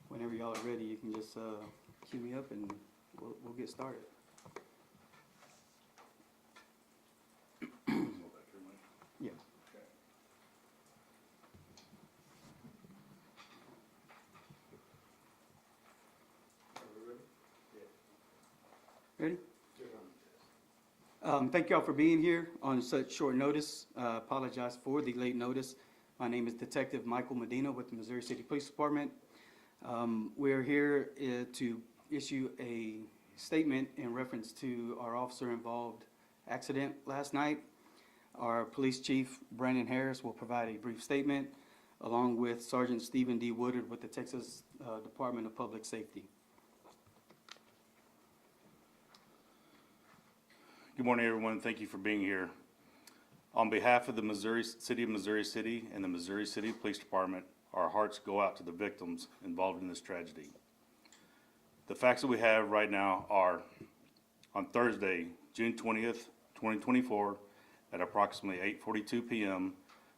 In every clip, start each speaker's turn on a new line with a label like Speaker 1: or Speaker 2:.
Speaker 1: Whenever y'all are ready, you can just cue me up and we'll get started. Yeah. Ready? Thank y'all for being here on such short notice. Apologize for the late notice. My name is Detective Michael Medina with the Missouri City Police Department. We're here to issue a statement in reference to our officer-involved accident last night. Our Police Chief, Brandon Harris, will provide a brief statement, along with Sergeant Stephen D. Woodard with the Texas Department of Public Safety.
Speaker 2: Good morning, everyone. Thank you for being here. On behalf of the City of Missouri City and the Missouri City Police Department, our hearts go out to the victims involved in this tragedy. The facts that we have right now are, on Thursday, June 20th, 2024, at approximately 8:42 p.m.,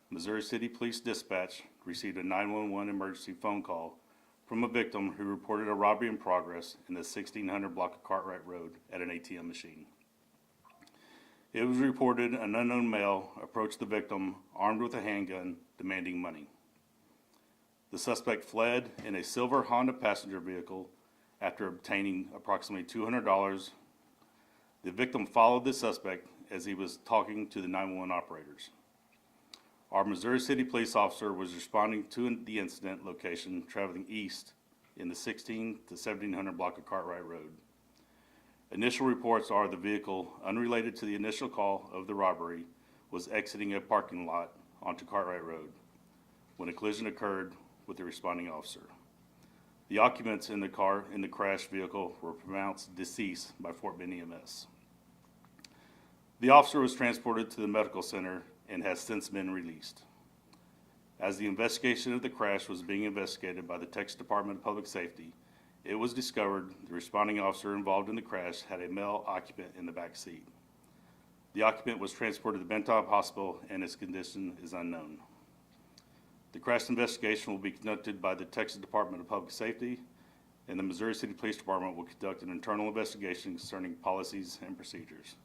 Speaker 2: Missouri City Police Dispatch received a 911 emergency phone call from a victim who reported a robbery in progress in the 1600 block of Cartwright Road at an ATM machine. It was reported an unknown male approached the victim armed with a handgun, demanding money. The suspect fled in a silver Honda passenger vehicle after obtaining approximately $200. The victim followed the suspect as he was talking to the 911 operators. Our Missouri City police officer was responding to the incident location traveling east in the 16 to 1700 block of Cartwright Road. Initial reports are the vehicle, unrelated to the initial call of the robbery, was exiting a parking lot onto Cartwright Road when a collision occurred with the responding officer. The occupants in the crashed vehicle were pronounced deceased by Fort Bend EMS. The officer was transported to the medical center and has since been released. As the investigation of the crash was being investigated by the Texas Department of Public Safety, it was discovered the responding officer involved in the crash had a male occupant in the back seat. The occupant was transported to the Bentop Hospital and his condition is unknown. The crash investigation will be conducted by the Texas Department of Public Safety, and the Missouri City Police Department will conduct an internal investigation concerning policies and procedures.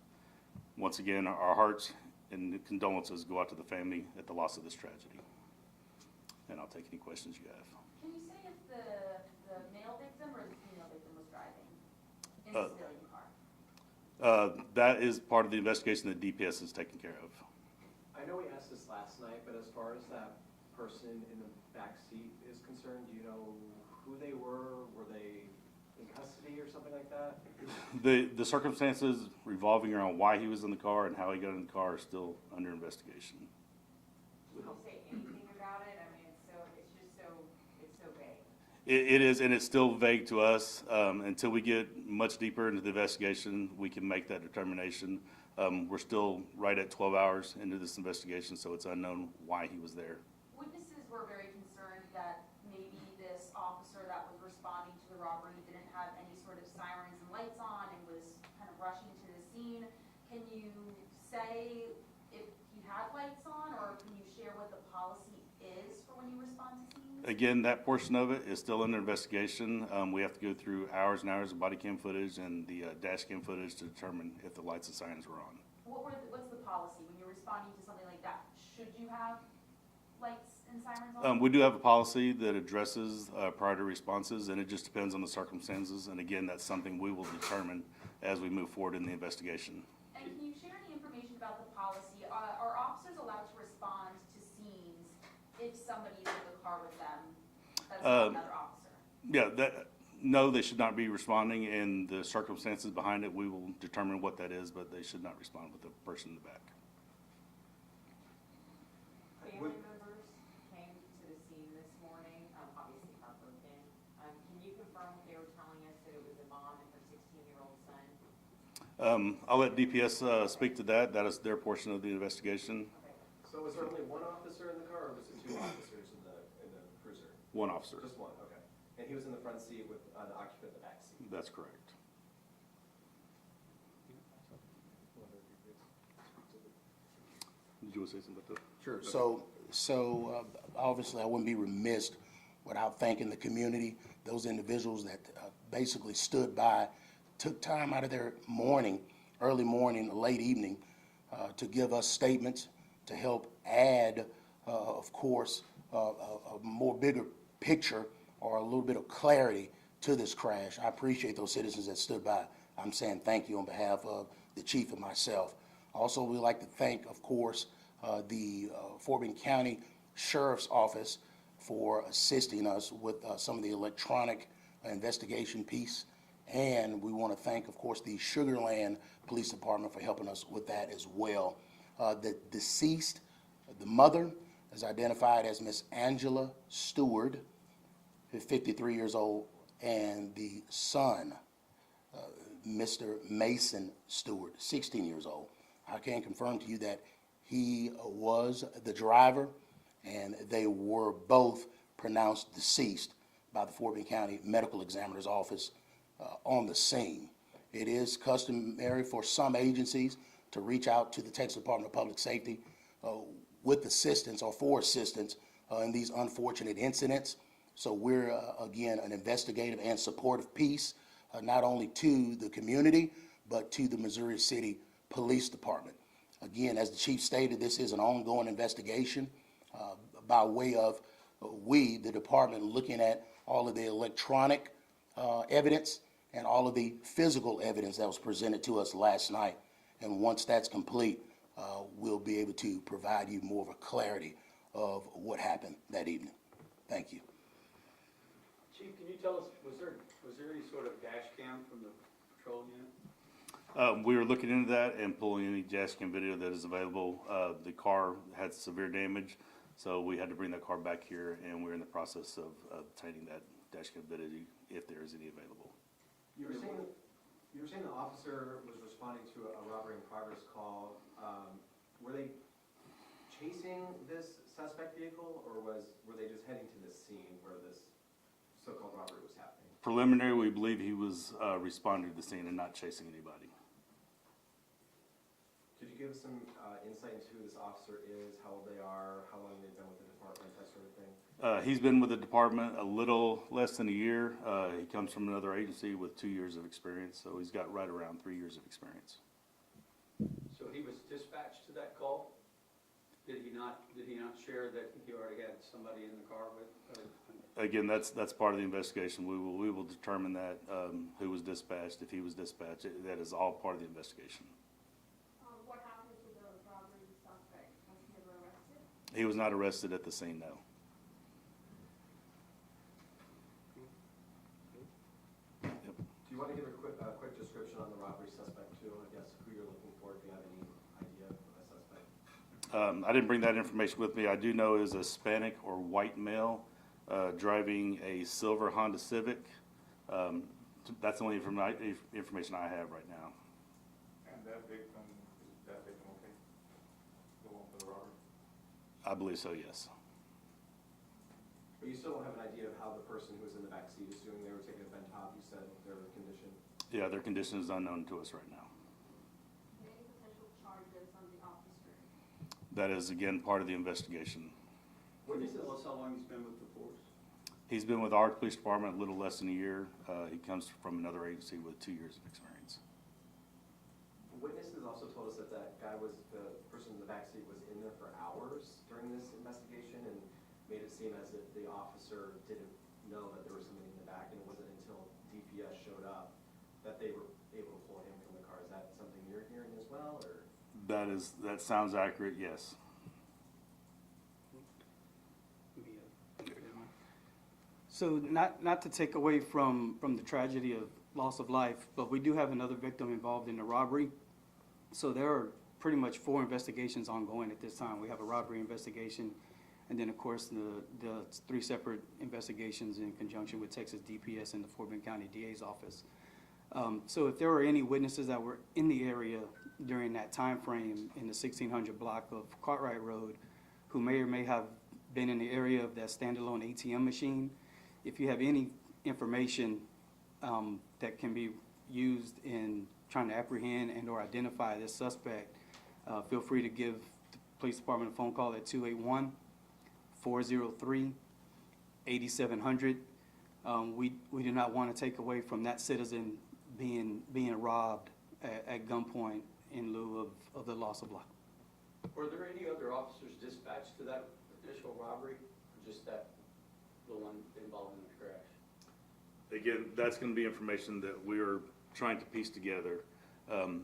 Speaker 2: Once again, our hearts and condolences go out to the family at the loss of this tragedy. And I'll take any questions you have.
Speaker 3: Can you say if the male victim or the female victim was driving in the civilian car?
Speaker 2: That is part of the investigation that DPS is taking care of.
Speaker 4: I know we asked this last night, but as far as that person in the back seat is concerned, do you know who they were? Were they in custody or something like that?
Speaker 2: The circumstances revolving around why he was in the car and how he got in the car are still under investigation.
Speaker 3: Can you say anything about it? I mean, it's so vague.
Speaker 2: It is, and it's still vague to us. Until we get much deeper into the investigation, we can make that determination. We're still right at 12 hours into this investigation, so it's unknown why he was there.
Speaker 3: Witnesses were very concerned that maybe this officer that was responding to the robbery didn't have any sort of sirens and lights on and was kind of rushing to the scene. Can you say if he had lights on, or can you share what the policy is for when you respond to scenes?
Speaker 2: Again, that portion of it is still under investigation. We have to go through hours and hours of body cam footage and the dash cam footage to determine if the lights and sirens were on.
Speaker 3: What's the policy when you're responding to something like that? Should you have lights and sirens on?
Speaker 2: We do have a policy that addresses prior to responses, and it just depends on the circumstances. And again, that's something we will determine as we move forward in the investigation.
Speaker 3: And can you share any information about the policy? Are officers allowed to respond to scenes if somebody's in the car with them that's not another officer?
Speaker 2: Yeah, no, they should not be responding, and the circumstances behind it, we will determine what that is, but they should not respond with the person in the back.
Speaker 5: Family members came to the scene this morning, obviously heartbroken. Can you confirm what they were telling us, that it was a mom and her 16-year-old son?
Speaker 2: I'll let DPS speak to that. That is their portion of the investigation.
Speaker 5: Okay.
Speaker 4: So was there only one officer in the car, or was it two officers in the cruiser?
Speaker 2: One officer.
Speaker 4: Just one, okay. And he was in the front seat with the occupant in the back seat?
Speaker 2: That's correct. you want to say something about that?
Speaker 6: Sure. So obviously, I wouldn't be remiss without thanking the community, those individuals that basically stood by, took time out of their morning, early morning, late evening, to give us statements, to help add, of course, a more bigger picture or a little bit of clarity to this crash. I appreciate those citizens that stood by. I'm saying thank you on behalf of the chief and myself. Also, we'd like to thank, of course, the Fort Bend County Sheriff's Office for assisting us with some of the electronic investigation piece. And we want to thank, of course, the Sugar Land Police Department for helping us with that as well. The deceased, the mother, is identified as Miss Angela Stewart, 53 years old, and the son, Mr. Mason Stewart, 16 years old. I can confirm to you that he was the driver, and they were both pronounced deceased by the Fort Bend County Medical Examiner's Office on the scene. It is customary for some agencies to reach out to the Texas Department of Public Safety with assistance or for assistance in these unfortunate incidents. So we're, again, an investigative and supportive piece, not only to the community, but to the Missouri City Police Department. Again, as the chief stated, this is an ongoing investigation by way of we, the department, looking at all of the electronic evidence and all of the physical evidence that was presented to us last night. And once that's complete, we'll be able to provide you more of a clarity of what happened that evening. Thank you.
Speaker 7: Chief, can you tell us, was there any sort of dash cam from the patrol unit?
Speaker 2: We were looking into that and pulling any dash cam video that is available. The car had severe damage, so we had to bring that car back here, and we're in the process of obtaining that dash cam video if there is any available.
Speaker 4: You were saying the officer was responding to a robbery in progress call. Were they chasing this suspect vehicle, or were they just heading to the scene where this so-called robbery was happening?
Speaker 2: Preliminary, we believe he was responding to the scene and not chasing anybody.
Speaker 4: Could you give us some insight into who this officer is, how old they are, how long they've been with the department, that sort of thing?
Speaker 2: He's been with the department a little less than a year. He comes from another agency with 2 years of experience, so he's got right around 3 years of experience.
Speaker 7: So he was dispatched to that call? Did he not share that he already had somebody in the car with?
Speaker 2: Again, that's part of the investigation. We will determine that, who was dispatched, if he was dispatched. That is all part of the investigation.
Speaker 8: What happened to the robbery suspect? Was he ever arrested?
Speaker 2: He was not arrested at the scene, no.
Speaker 4: Do you want to give a quick description on the robbery suspect too? I guess who you're looking for, if you have any idea of a suspect?
Speaker 2: I didn't bring that information with me. I do know is a Hispanic or white male driving a silver Honda Civic. That's the only information I have right now.
Speaker 9: And is that victim okay? The one for the robbery?
Speaker 2: I believe so, yes.
Speaker 4: But you still don't have an idea of how the person who was in the back seat, assuming they were taking a Bentop, you said their condition?
Speaker 2: Yeah, their condition is unknown to us right now.
Speaker 8: Any potential charges on the officer?
Speaker 2: That is, again, part of the investigation.
Speaker 7: Can you tell us how long he's been with the force?
Speaker 2: He's been with our police department a little less than a year. He comes from another agency with 2 years of experience.
Speaker 4: Witnesses also told us that the person in the back seat was in there for hours during this investigation and made it seem as if the officer didn't know that there was somebody in the back, and it wasn't until DPS showed up that they were able to pull him from the car. Is that something you're hearing as well, or?
Speaker 2: That sounds accurate, yes.
Speaker 1: So not to take away from the tragedy of loss of life, but we do have another victim involved in the robbery. So there are pretty much 4 investigations ongoing at this time. We have a robbery investigation, and then, of course, the 3 separate investigations in conjunction with Texas DPS and the Fort Bend County DA's office. So if there were any witnesses that were in the area during that time frame in the 1600 block of Cartwright Road who may or may have been in the area of that standalone ATM machine, if you have any information that can be used in trying to apprehend and or identify this suspect, feel free to give the Police Department a phone call at 281-403-8700. We do not want to take away from that citizen being robbed at gunpoint in lieu of the loss of life.
Speaker 7: Were there any other officers dispatched to that initial robbery, or just that, the one involved in the crash?
Speaker 2: Again, that's gonna be information that we're trying to piece together,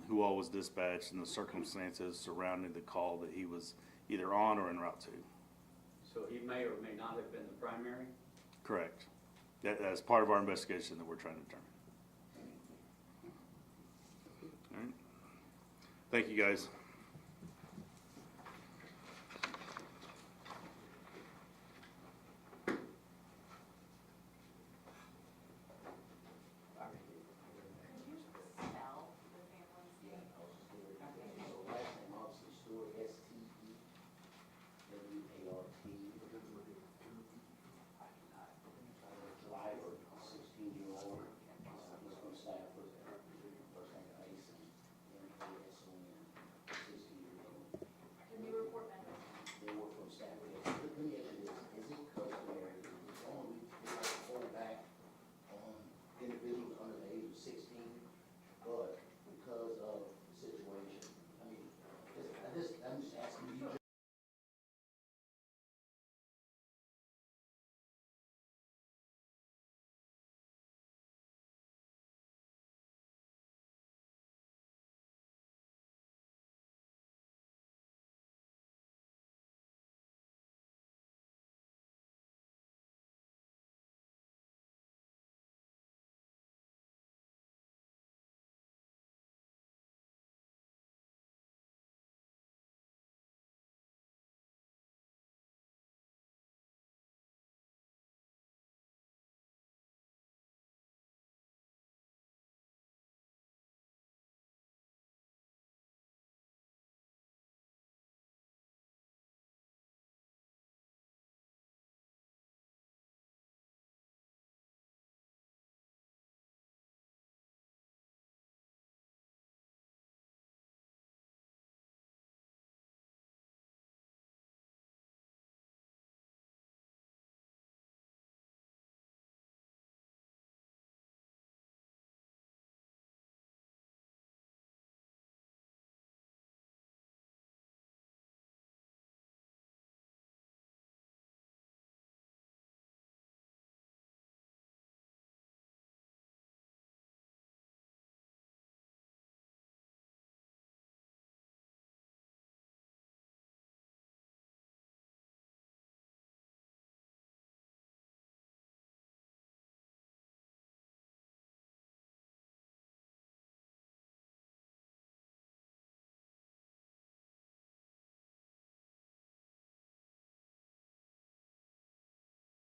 Speaker 2: who all was dispatched and the circumstances surrounding the call that he was either on or en route to.
Speaker 7: So he may or may not have been the primary?
Speaker 2: Correct. That's part of our investigation that we're trying to determine. All right. Thank you, guys.